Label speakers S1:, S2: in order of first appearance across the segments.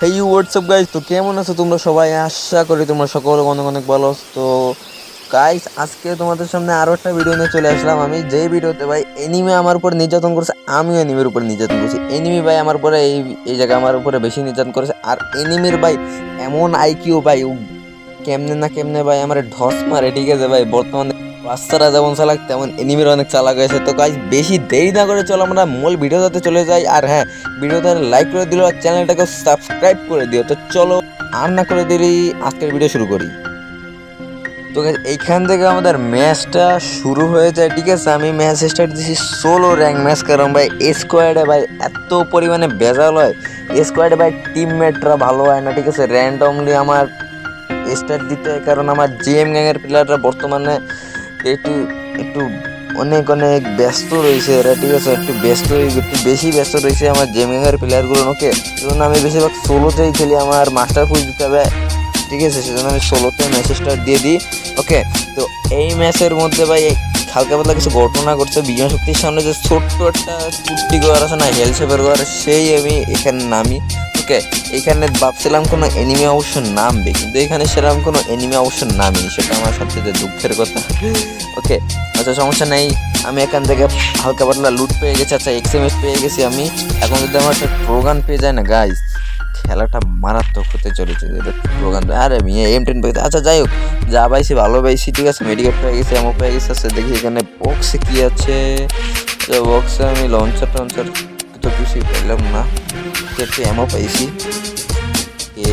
S1: হেই WhatsApp guys, তো কেমন আছো তোমরা সবাই? আশা করি তোমরা সকলে অনেক অনেক ভালো আছো। তো গাইস, আজকে তোমাদের সামনে আরো একটা ভিডিও নিয়ে চলে আসলাম আমি, যে ভিডিওতে ভাই এনিমে আমার উপর নির্যাতন করেছে, আমিও এনিমের উপর নির্যাতন করছি। এনিমি ভাই আমার উপরে এই এই জায়গায় আমার উপরে বেশি নির্যাতন করেছে, আর এনিমির ভাই এমন আইকিউ ভাই, ও কেমনে না কেমনে ভাই আমার ঢস মারে, ঠিক আছে ভাই। বর্তমানে বাচ্চারা যেমন চালাক তেমন এনিমির অনেক চালাক হয়েছে। তো গাইস, বেশি দেরি না করে চলো আমরা মূল ভিডিওটাতে চলে যাই। আর হ্যাঁ, ভিডিওতে লাইক করে দিলো আর চ্যানেলটাকে সাবস্ক্রাইব করে দিও। তো চলো আর না করে দেরি, আজকের ভিডিও শুরু করি। তো guys, এইখান থেকে আমাদের ম্যাচটা শুরু হয়ে যায়, ঠিক আছে। আমি ম্যাচ স্টার্ট দিছি সোলো র্যাঙ্ক ম্যাচ, কারণ ভাই স্কোয়াডে ভাই এত পরিমাণে ভেজাল হয়। স্কোয়াডে ভাই টিমমেটরা ভালো হয় না, ঠিক আছে। র্যান্ডমলি আমার স্টার্ট দিতে হয়, কারণ আমার জিএম গ্যাংয়ের প্লেয়াররা বর্তমানে একটু একটু অনেক অনেক ব্যস্ত রয়েছে এরা, ঠিক আছে। একটু বেশি ব্যস্ত রয়েছে আমার জিএম গ্যাংয়ের প্লেয়ারগুলো, ওকে। সেজন্য আমি বেশিরভাগ সোলোতেই খেলি, আমার মাস্টার পুশ দিতে হবে, ঠিক আছে। সেজন্য আমি সোলোতে ম্যাচ স্টার্ট দিয়ে দিই, ওকে। তো এই ম্যাচের মধ্যে ভাই হালকা পাতলা কিছু ঘটনা ঘটছে। বিজয় শক্তির সামনে যে ছোট্ট একটা কুর্তি ঘর আছে না, হেল শেপের ঘর, সেই আমি এখানে নামি, ওকে। এখানে ভাবছিলাম কোনো এনিমি অবশ্য নামবে, কিন্তু এখানে সেরকম কোনো এনিমি অবশ্য নামিনি, সেটা আমার সবচেয়ে দুঃখের কথা, ওকে। আচ্ছা, সমস্যা নেই। আমি এখান থেকে হালকা পাতলা লুট পেয়ে গেছি, আচ্ছা এক্সএমএস পেয়ে গেছি আমি। এখন যদি আমার একটা ট্রোগান পেয়ে যায় না গাইস, খেলাটা মারাত্মক হতে চলেছে। ট্রোগান, আরে মিয়া M10 পেয়ে, আচ্ছা যাই হোক, যা পাইছি ভালো পাইছি, ঠিক আছে। মেডিকেট পেয়ে গেছি, এমও পেয়ে গেছি। আচ্ছা দেখি এখানে বক্সে কি আছে। বক্সে আমি লঞ্চার টঞ্চার তো কিছুই পেলাম না, একটু এমও পাইছি। এ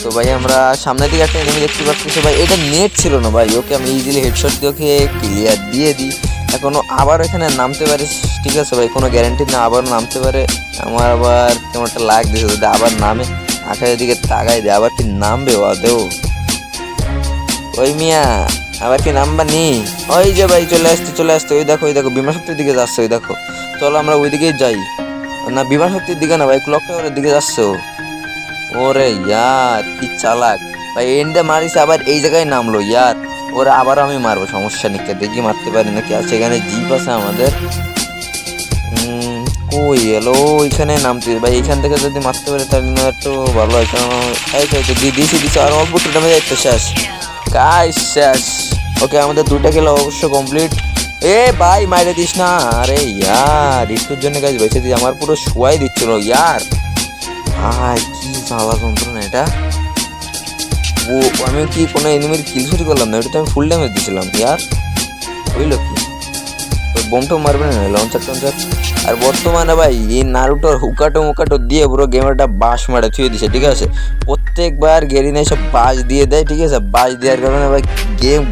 S1: তো ভাই আমরা সামনের দিকে একটা এনিমি দেখতে পাচ্ছি ভাই, এটা নেট ছিল না ভাই, ওকে। আমি ইজিলি হেডশট দিয়ে ওকে ক্লিয়ার দিয়ে দিই। এখনো আবার এখানে নামতে পারে, ঠিক আছে ভাই, কোনো গ্যারান্টি না, আবার নামতে পারে। আমার আবার কেমন একটা লাগ দিয়েছে, যদি আবার নামে আকাশের দিকে তাকাই দেয়, আবার কি নামবে আদেও? ওই মিয়া, আবার কি নামবা নি? ওই যে ভাই চলে আসছে চলে আসছে, ওই দেখো বিমা শক্তির দিকে যাচ্ছে, ওই দেখো। চলো আমরা ওই দিকেই যাই। না, বিমা শক্তির দিকে না ভাই, ক্লক টাওয়ারের দিকে যাচ্ছে ও। ওরে ইয়ার কি চালাক ভাই, এন্ডে মারিস আবার এই জায়গায় নামলো ইয়ার। ওরে আবার আমি মারবো, সমস্যা নেই, দেখি মারতে পারি নাকি। আছে এখানে জিপ আছে আমাদের। কই এলো, এখানে নামতে ভাই, এখান থেকে যদি মারতে পারে তাহলে না একটু ভালো হয়, কারণ এই তো দিছি আর অল্প একটু ড্যামেজ যাইতে শেষ, গাইস শেষ। ওকে, আমাদের দুইটা খেলা অবশ্য কমপ্লিট। এ ভাই মাইরে দিস না, আরে ইয়ার একটুর জন্য গাছ বেঁচে দিই, আমার পুরো শোয়াই দিচ্ছিল ইয়ার। ভাই কি জ্বালা যন্ত্রণা এটা। ও, আমি কি কোনো এনিমির কিল শুরু করলাম না, এটা তো আমি ফুল ড্যামেজ দিছিলাম ইয়ার। বুঝলো কি, বোম টোম মারবে না, লঞ্চার টঞ্চার। আর বর্তমানে ভাই এই নারুটোর হুকাটো মুকাটো দিয়ে পুরো গেমারটা বাঁশ মারে থুয়ে দিছে, ঠিক আছে। প্রত্যেকবার গেরিনা সব বাঁশ দিয়ে দেয়, ঠিক আছে। বাঁশ দেওয়ার কারণে ভাই গেম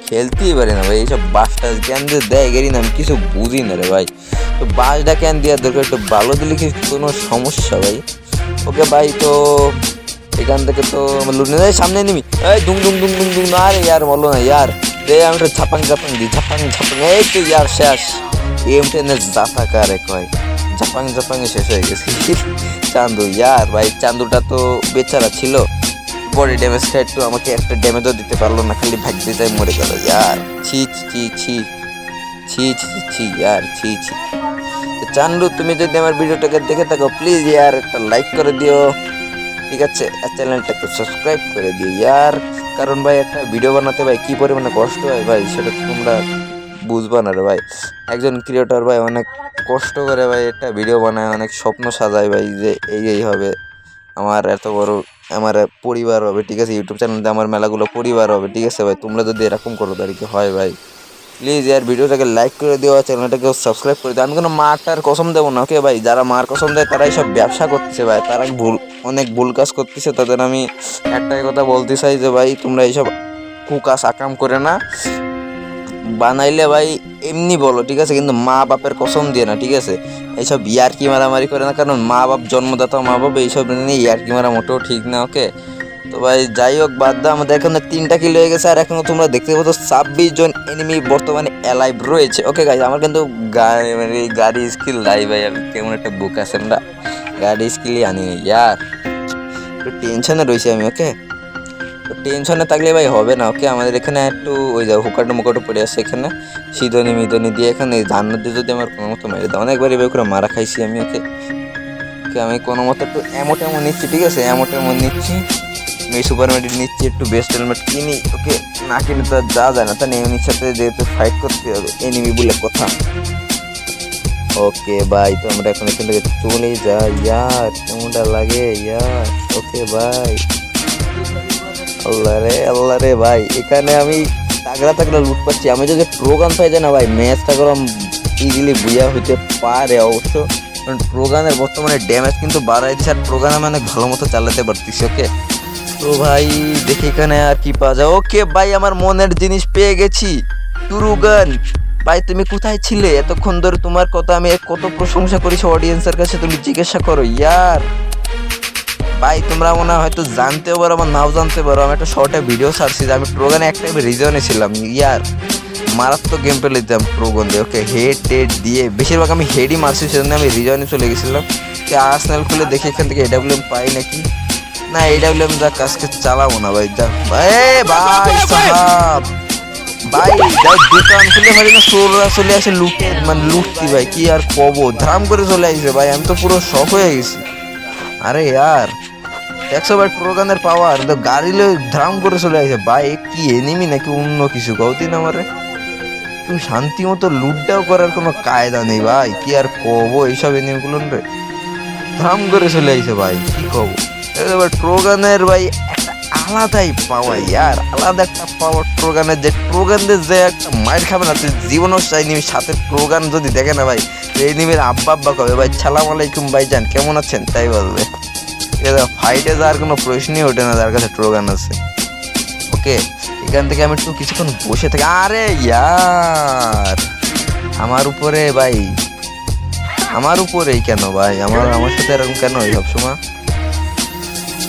S1: খেলতেই পারে না ভাই, এইসব বাঁশটা কেন যে দেয় গেরিনা, আমি কিছু বুঝি না রে ভাই। তো বাঁশটা কেন দেওয়ার দরকার, একটু ভালো দিলে কি কোনো সমস্যা ভাই? ওকে ভাই, তো এখান থেকে তো আমার লুটে যায়, সামনে নিবি এই দুং দুং দুং দুং দুং, আরে ইয়ার বলো না ইয়ার। রে আমি তো ঝাপাং ঝাপাং দি, ঝাপাং ঝাপাং, এই তো ইয়ার শেষ। M10 জাতা কারে কয়, ঝাপাং ঝাপাংয়ে শেষ হয়ে গেছে। চান্দু ইয়ার ভাই, চান্দুটা তো বেচারা ছিল, বডি ড্যামেজ খায়, একটু আমাকে একটা ড্যামেজও দিতে পারলো না, খালি ভাগতে যায় মরে গেল ইয়ার। ছি ছি ছি ছি ছি ছি ইয়ার, ছি ছি। তো চান্দু, তুমি যদি আমার ভিডিওটাকে দেখে থাকো প্লিজ ইয়ার একটা লাইক করে দিও, ঠিক আছে। আর চ্যানেলটাকে সাবস্ক্রাইব করে দিও ইয়ার, কারণ ভাই একটা ভিডিও বানাতে ভাই কি পরিমাণে কষ্ট হয় ভাই, সেটা তো তোমরা বুঝবা না রে ভাই। একজন ক্রিয়েটর ভাই অনেক কষ্ট করে ভাই একটা ভিডিও বানায়, অনেক স্বপ্ন সাজায় ভাই, যে এই হবে আমার এত বড়, আমার পরিবার হবে, ঠিক আছে। ইউটিউব চ্যানেলতে আমার মেলাগুলো পরিবার হবে, ঠিক আছে ভাই। তোমরা যদি এরকম করো তাহলে কি হয় ভাই? প্লিজ ইয়ার ভিডিওটাকে লাইক করে দিও, চ্যানেলটাকে সাবস্ক্রাইব করে দিও। আমি কোনো মারটার কসম দেবো না, ওকে ভাই। যারা মার কসম দেয় তারাই সব ব্যবসা করতেছে ভাই, তারা অনেক ভুল কাজ করতেছে। তাদের আমি একটাই কথা বলতে চাই যে ভাই তোমরা এইসব কুকাস আকাম করে না, বানাইলে ভাই এমনি বলো, ঠিক আছে, কিন্তু মা বাপের কসম দিয়ে না, ঠিক আছে। এইসব ইয়ারকি মারামারি করে না, কারণ মা বাপ জন্মদাতা মা বাপ, এইসব নিয়ে ইয়ারকি মারা মোটেও ঠিক না, ওকে। তো ভাই যাই হোক, বাদ দাও, আমাদের এখানে 3টা কিল হয়ে গেছে, আর এখনো তোমরা দেখতে পাচ্ছ 26 জন এনিমি বর্তমানে অ্যালাইভ রয়েছে, ওকে গাইজ। আমার কিন্তু মানে গাড়ি স্কিল নাই ভাই, আমি কেমন একটা বুক আছে, আমরা গাড়ি স্কিলই আনি ইয়ার। একটু টেনশনে রয়েছে আমি, ওকে। তো টেনশনে থাকলে ভাই হবে না, ওকে। আমাদের এখানে একটু ওই যা হুকাটো মুকাটো পড়ে আসছে, এখানে সিদনি মিদনি দিয়ে এখানে জান্নাত দিয়ে যদি আমার কোনো মতো মেরে দাও, অনেকবার এবার করে মারা খাইছি আমি, ওকে। ওকে আমি কোনো মতো একটু অ্যামো নিচ্ছি, ঠিক আছে, অ্যামো নিচ্ছি, আমি সুপার মেডিট নিচ্ছি, একটু বেস্ট হেলমেট কিনি। ওকে না কিনে তো যা যায় না, তাই এনিমির সাথে যেহেতু ফাইট করতে হবে, এনিমি বলে কথা। ওকে ভাই, তো আমরা এখন এখান থেকে চলে যাই। ইয়ার কেমনটা লাগে ইয়ার। ওকে ভাই, আল্লাহ রে ভাই, এখানে আমি তাগড়া তাগড়া লুট পাচ্ছি। আমি যদি ট্রোগান পাই যাই না ভাই, ম্যাচটা গরম ইজিলি বুঝা হইতে পারে অবশ্য, কারণ ট্রোগানের বর্তমানে ড্যামেজ কিন্তু বাড়াই দিচ্ছে, আর ট্রোগান আমি অনেক ভালো মতো চালাতে পারতেছি। ওকে তো ভাই দেখি এখানে আর কি পাওয়া যায়। ওকে ভাই, আমার মনের জিনিস পেয়ে গেছি, টুরুগান। ভাই তুমি কোথায় ছিলে এতক্ষণ ধরে? তোমার কথা আমি কত প্রশংসা করেছি অডিয়েন্সের কাছে, তুমি জিজ্ঞাসা করো ইয়ার। ভাই তোমরা মনে হয় হয়তো জানতেও পারো বা নাও জানতে পারো, আমি একটা শর্টে ভিডিও ছাড়ছি যে আমি ট্রোগানে একটা রিজনে ছিলাম ইয়ার, মারাত্মক গেম প্লে দিতাম ট্রোগান দিয়ে। ওকে হেড দিয়ে বেশিরভাগ আমি হেডই মারছি, সেজন্য আমি রিজনে চলে গেছিলাম। আর্সেনাল খুলে দেখি এখান থেকে এডাব্লিউএম পাই নাকি। না এডাব্লিউএম যা কাজকে চালাবো না ভাই, যা ভাই সাহাব ভাই, যাই দোকান খুলে পারি না, চোররা চলে আসে লুটে, মানে লুটতি ভাই, কি আর কব, ধাম করে চলে আসছে ভাই, আমি তো পুরো শক হয়ে গেছি। আরে ইয়ার দেখছো ভাই ট্রোগানের পাওয়ার, তো গাড়ি লয়ে ধাম করে চলে আসে ভাই, কি এনিমি নাকি অন্য কিছু কৌতিন আমারে। তুমি শান্তি মতো লুটটাও করার কোনো কায়দা নেই ভাই, কি আর কবো এইসব এনিমিগুলো রে, ধাম করে চলে আসে ভাই, কি কবো। এবার ট্রোগানের ভাই একটা আলাদাই পাওয়ার ইয়ার, আলাদা একটা পাওয়ার ট্রোগানের, যে ট্রোগানদের যে একটা মাইর খাবে না জীবনও চাইনি সাথে ট্রোগান যদি দেখে না ভাই, এই নিমের আব্বা কবে ভাই সালাম আলাইকুম ভাইজান কেমন আছেন তাই বলবে। ফাইটে যাওয়ার কোনো প্রশ্নই ওঠে না যার কাছে ট্রোগান আছে। ওকে এখান থেকে আমি একটু কিছুক্ষণ বসে থাকি। আরে ইয়ার আমার উপরে ভাই, আমার উপরেই কেন ভাই, আমার সাথে এরকম কেন সবসময়,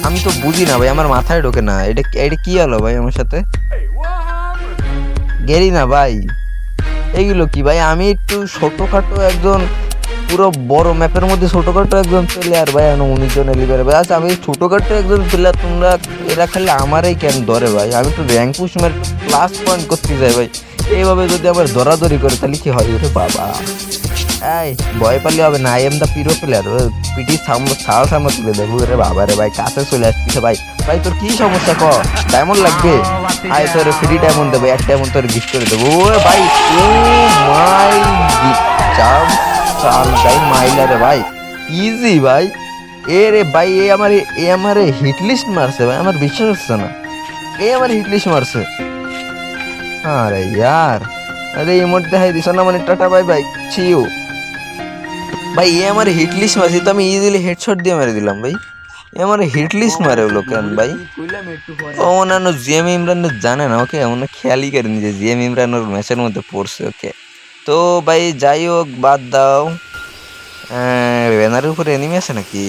S1: আমি তো বুঝি না ভাই, আমার মাথায় ঢোকে না, এটা কি হলো ভাই আমার সাথে, গেরি না ভাই এইগুলো কি ভাই। আমি একটু ছোটখাটো একজন, পুরো বড় ম্যাপের মধ্যে ছোটখাটো একজন প্লেয়ার ভাই, 19 জন এলিভার ভাই। আচ্ছা আমি ছোটখাটো একজন প্লেয়ার, তোমরা এরা খালি আমারই কেন ধরে ভাই, আমি একটু র্যাঙ্ক পুশ মারি, প্লাস পয়েন্ট করতে যাই ভাই, এইভাবে যদি আবার দরাদরি করে তাহলে কি হয় রে বাবা। এই ভয় পারলে হবে না, I am the pro player, পিটি সামনে তুলে দেবো রে বাবা রে ভাই, কাছে চলে আসছে ভাই। ভাই তোর কি সমস্যা, ক ডায়মন্ড লাগবে, আয় তোর ফ্রি ডায়মন্ড দেবো, এক ডায়মন্ড তোর গিফট করে দেবো। ও ভাই ও মাই জাম্প চাল যাই মাইলারে ভাই, ইজি ভাই। এ রে ভাই এ আমার হিট লিস্ট মারছে ভাই, আমার বিশ্বাস হচ্ছে না, এ আমার হিট লিস্ট মারছে। আরে ইয়ার, আরে ইমোট দেখাই দিছ না, মানে টাটা বাই বাই চিও ভাই। এ আমার হিট লিস্ট মারছে, তো আমি ইজিলি হেডশট দিয়ে মেরে দিলাম ভাই, এ আমার হিট লিস্ট মারে হলো কেন ভাই। ও অন্যান্য জিএম ইমরান জানে না, ওকে এমন খেয়ালই করেনি যে জিএম ইমরান ওর ম্যাচের মধ্যে পড়ছে। ওকে তো ভাই যাই হোক বাদ দাও। ব্যানারের উপরে এনিমি আছে নাকি?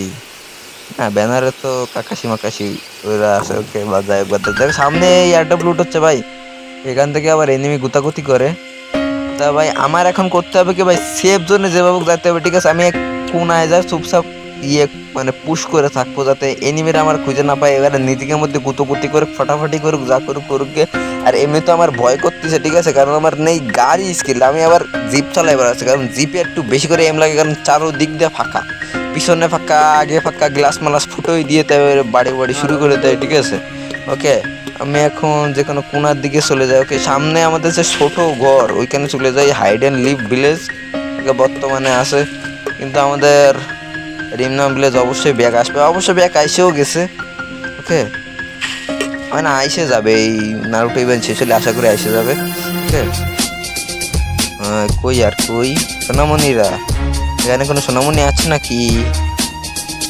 S1: না ব্যানারে তো কাকাশি মাকাশি ওরা আছে। ওকে বাদ দাও, বাদ দাও, সামনে এয়ারড্রপ লুট হচ্ছে ভাই, এখান থেকে আবার এনিমি গুতাগুতি করে। তা ভাই আমার এখন করতে হবে কি ভাই, সেফ জোনে যেভাবে যেতে হবে, ঠিক আছে, আমি এক কোনায় যাই চুপচাপ মানে পুশ করে থাকবো, যাতে এনিমিরা আমার খুঁজে না পায়, এবারে নিজেদের মধ্যে গুতোগুতি করে ফাটাফাটি করুক, যা করুক গে। আর এমনি তো আমার ভয় করতেছে, ঠিক আছে, কারণ আমার নেই গাড়ি স্কিল, আমি আবার জিপ চালাইবার আছে, কারণ জিপে একটু বেশি করে এম লাগে, কারণ চারোদিক দিয়ে ফাঁকা, পিছনে ফাঁকা, আগে ফাঁকা, গ্লাস মালাস ফুটোই দিয়ে তাই বাড়ি শুরু করে দেয়, ঠিক আছে। ওকে আমি এখন যে কোনো কোনার দিকে চলে যাই। ওকে সামনে আমাদের যে ছোট ঘর ওইখানে চলে যাই, হাইড অ্যান্ড লিভ ভিলেজ বর্তমানে আছে, কিন্তু আমাদের রিমনাম ভিলেজ অবশ্যই ব্যাক আসবে, অবশ্যই ব্যাক আইসেও গেছে। ওকে মানে আইসে যাবে, এই নারুটো ইভেন্ট শেষ হলে আশা করি আইসে যাবে। ওকে কই আর কই সোনামণিরা, এখানে কোনো সোনামণি আছে নাকি?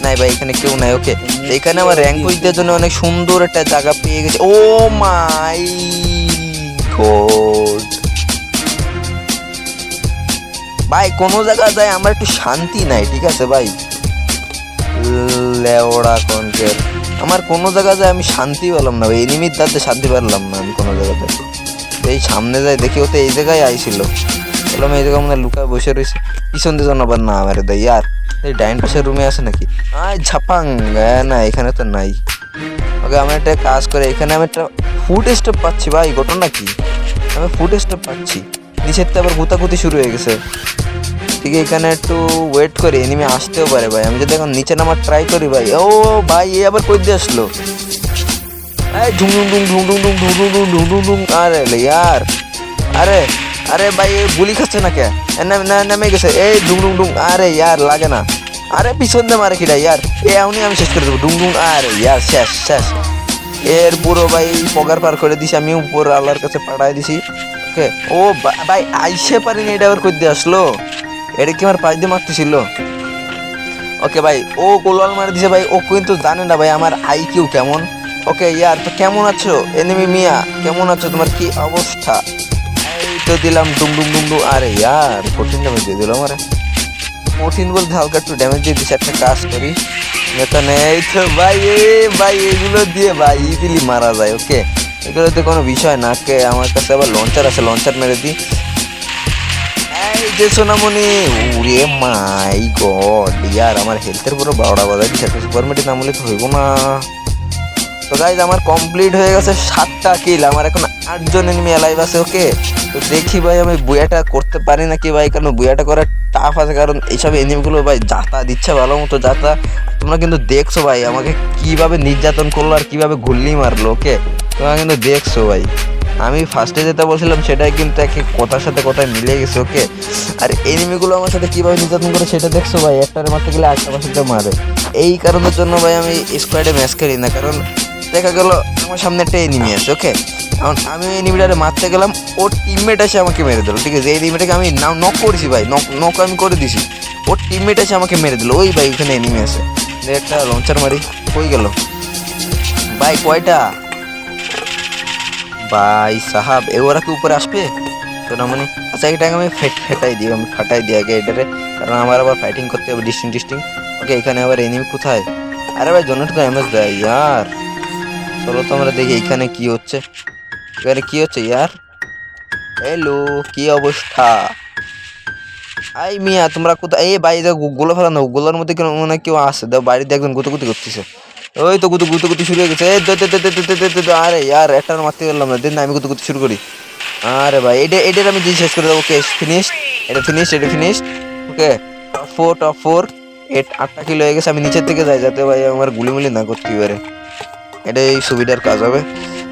S1: নাই ভাই এখানে কেউ নাই। ওকে এখানে আমার র্যাঙ্ক পুশ দেওয়ার জন্য অনেক সুন্দর একটা জায়গা পেয়ে গেছে। ও মাই গড ভাই, কোনো জায়গা যায় আমার একটু শান্তি নাই, ঠিক আছে ভাই, লেওড়া কনকের আমার কোনো জায়গা যায় আমি শান্তি পেলাম না ভাই, এনিমির দাঁতে শান্তি পেলাম না আমি কোনো জায়গাতে। এই সামনে যায় দেখি, ও তো এই জায়গায় আইছিল, বললাম এই জায়গায় মনে লুকায় বসে রয়েছে, পিছন দিয়ে যেন আবার না আমার দেয় ইয়ার। এই ডাইন পাশের রুমে আছে নাকি? ঝাপাং না এখানে তো নাই। ওকে আমি একটা কাজ করে, এখানে আমি একটা ফুট স্টেপ পাচ্ছি ভাই, ঘটনা কি, আমি ফুট স্টেপ পাচ্ছি, নিচের তো আবার গুতাগুতি শুরু হয়ে গেছে, থেকে এখানে একটু ওয়েট করি, এনিমি আসতেও পারে ভাই। আমি যদি এখন নিচে নামার ট্রাই করি ভাই, ও ভাই এ আবার কই দিয়ে আসলো? এই ঢুং ঢুং ঢুং ঢুং ঢুং ঢুং ঢুং ঢুং ঢুং ঢুং ঢুং ঢুং। আরে ইয়ার, আরে আরে ভাই এ গুলি খাচ্ছে না কে? নেমে গেছে, এই ঢুং ঢুং ঢুং। আরে ইয়ার লাগে না, আরে পিছন দিয়ে মারে কিটা ইয়ার, এ এমনি আমি শেষ করে দেবো ঢুং ঢুং। আরে ইয়ার শেষ শেষ, এর পুরো ভাই পগার পার করে দিছি আমি, উপর আল্লাহর কাছে পাঠাই দিছি। ওকে ও ভাই আইসে পারিনি, এটা আবার কই দিয়ে আসলো? এটা কি আমার পাশ দিয়ে মারতেছিল? ওকে ভাই ও গোলওয়াল মার দিছে ভাই, ও কিন্তু জানে না ভাই আমার আইকিউ কেমন। ওকে ইয়ার, তো কেমন আছো এনিমি মিয়া, কেমন আছো, তোমার কি অবস্থা? এই তো দিলাম ডুম ডুম ডুম ডুম। আরে ইয়ার কঠিন ড্যামেজ দিয়ে দিলাম। আরে কঠিন বলতে হালকা একটু ড্যামেজ দিয়ে দিচ্ছে। একটা কাজ করি এখানে, এই তো ভাই ভাই এগুলো দিয়ে ভাই ইজিলি মারা যায়। ওকে এগুলোতে কোনো বিষয় না। কে আমার কাছে আবার লঞ্চার আছে, লঞ্চার মেরে দিই। এই যে সোনামণি, ওরে মাই গড ইয়ার, আমার হেলথের পুরো 12টা বাজায় দিচ্ছে। সুপার মেডি নাম হলে তো হইব না। তো গাইজ আমার কমপ্লিট হয়ে গেছে 7টা কিল, আমার এখন 8জন এনিমি অ্যালাইভ আছে। ওকে তো দেখি ভাই আমি বুয়াটা করতে পারি নাকি ভাই, কারণ বুয়াটা করা টাফ আছে, কারণ এইসব এনিমিগুলো ভাই যাতা দিচ্ছে ভালো মতো যাতা। তোমরা কিন্তু দেখছো ভাই আমাকে কিভাবে নির্যাতন করলো আর কিভাবে গুল্লি মারলো। ওকে তোমরা কিন্তু দেখছো ভাই, আমি ফার্স্টে যেটা বলছিলাম সেটাই কিন্তু এক এক কথার সাথে কথায় মিলে গেছে। ওকে আর এনিমিগুলো আমার সাথে কিভাবে নির্যাতন করে সেটা দেখছো ভাই, একটারে মারতে গেলে আরেকটা পাশে মারে। এই কারণের জন্য ভাই আমি স্কোয়াডে ম্যাচ খেলি না, কারণ দেখা গেল আমার সামনে একটা এনিমি আছে। ওকে এখন আমি এনিমিটারে মারতে গেলাম, ওর টিমমেট এসে আমাকে মেরে দিল। ঠিক আছে এই এনিমিটাকে আমি নক করেছি ভাই, নক আমি করে দিছি, ওর টিমমেট এসে আমাকে মেরে দিল। ওই ভাই ওখানে এনিমি আছে, একটা লঞ্চার মারি। কই গেল ভাই, কয়টা ভাই সাহাব, ওরা কি উপরে আসবে তো না মানে? আচ্ছা এটাকে আমি ফেটাই দিই, আমি ফাটাই দিই আগে এটারে, কারণ আমার আবার ফাইটিং করতে হবে ডিস্টিং। ওকে এখানে আবার এনিমি কোথায়? আরে ভাই জন্য তো এমএস দেয় ইয়ার। চলো তো আমরা দেখি এখানে কি হচ্ছে, এখানে কি হচ্ছে ইয়ার। হ্যালো কি অবস্থা? আই মিয়া তোমরা কোথায়? এই ভাই গোলা ফেলা না, গোলার মধ্যে কেন মনে হয় কেউ আসে, দাও বাড়িতে একজন গুতুগুতি করতেছে। ওই তো গুতুগুতি শুরু হয়ে গেছে। আরে ইয়ার একটা মারতে পারলাম না, দিন না আমি গুতুগুতি শুরু করি। আরে ভাই এটার আমি শেষ করে দেবো। ওকে ফিনিশ, এটা ফিনিশ। ওকে টপ 4 8টা কিলো হয়ে গেছে। আমি নিচের থেকে যাই যাতে ভাই আমার গুলিমুলি না করতে পারে, এটাই সুবিধার কাজ হবে।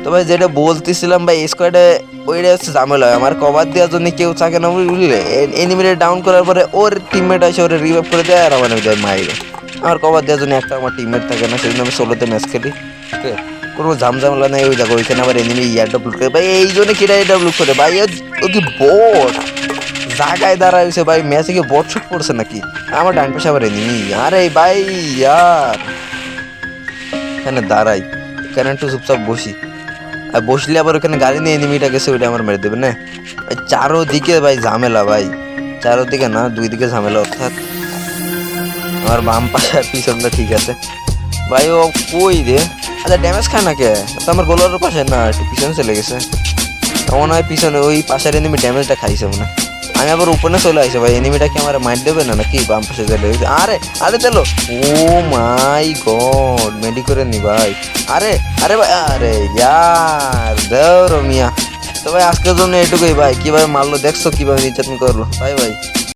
S1: তো ভাই যেটা বলতেছিলাম ভাই, স্কোয়াডে ওইটা হচ্ছে ঝামেলা হয়, আমার কভার দেওয়ার জন্য কেউ থাকে না বুঝলে। এনিমিটা ডাউন করার পরে ওর টিমমেট আসে ওরে রিভাইভ করে দেয় আর আমার দেয় মাইরে। আমার কভার দেওয়ার জন্য একটা আমার টিমমেট থাকে না, সেই জন্য আমি সোলোতে ম্যাচ খেলি। ওকে কোনো ঝামঝামেলা নেই। ওই দেখো ওইখানে আবার এনিমি ইয়ারডপ লুট করে ভাই, এই জন্য কিটা এটা লুট করে ভাই, ও কি বট জায়গায় দাঁড়াইছে ভাই, ম্যাচে কি বট শুট পড়ছে নাকি? আমার ডান পাশে আবার এনিমি। আরে ভাই ইয়ার এখানে দাঁড়াই, এখানে একটু চুপচাপ বসি, আর বসলে আবার ওখানে গাড়ি নিয়ে এনিমিটা গেছে, ওইটা আমার মেরে দেবে না। চারোদিকে ভাই ঝামেলা ভাই, চারোদিকে না 2 দিকে ঝামেলা। অর্থাৎ আমার বাম পাশে আর পিছনটা ঠিক আছে ভাই। ও কই রে? আচ্ছা ড্যামেজ খায় না কে? তো আমার গোলার পাশে না, একটু পিছনে চলে গেছে মনে হয়, পিছনে ওই পাশের এনিমি ড্যামেজটা খাইছে মনে হয়। আমি আবার উপরে চলে আসে ভাই, এনিমিটা কি আমার মাইর দেবে না নাকি? বাম পাশে চলে গেছে। আরে চলো, ও মাই গড মেডি করে নি ভাই। আরে ভাই, আরে ইয়ার দেও রমিয়া। তো ভাই আজকের জন্য এটুকুই ভাই, কিভাবে মারলো দেখছো, কিভাবে নির্যাতন করলো ভাই।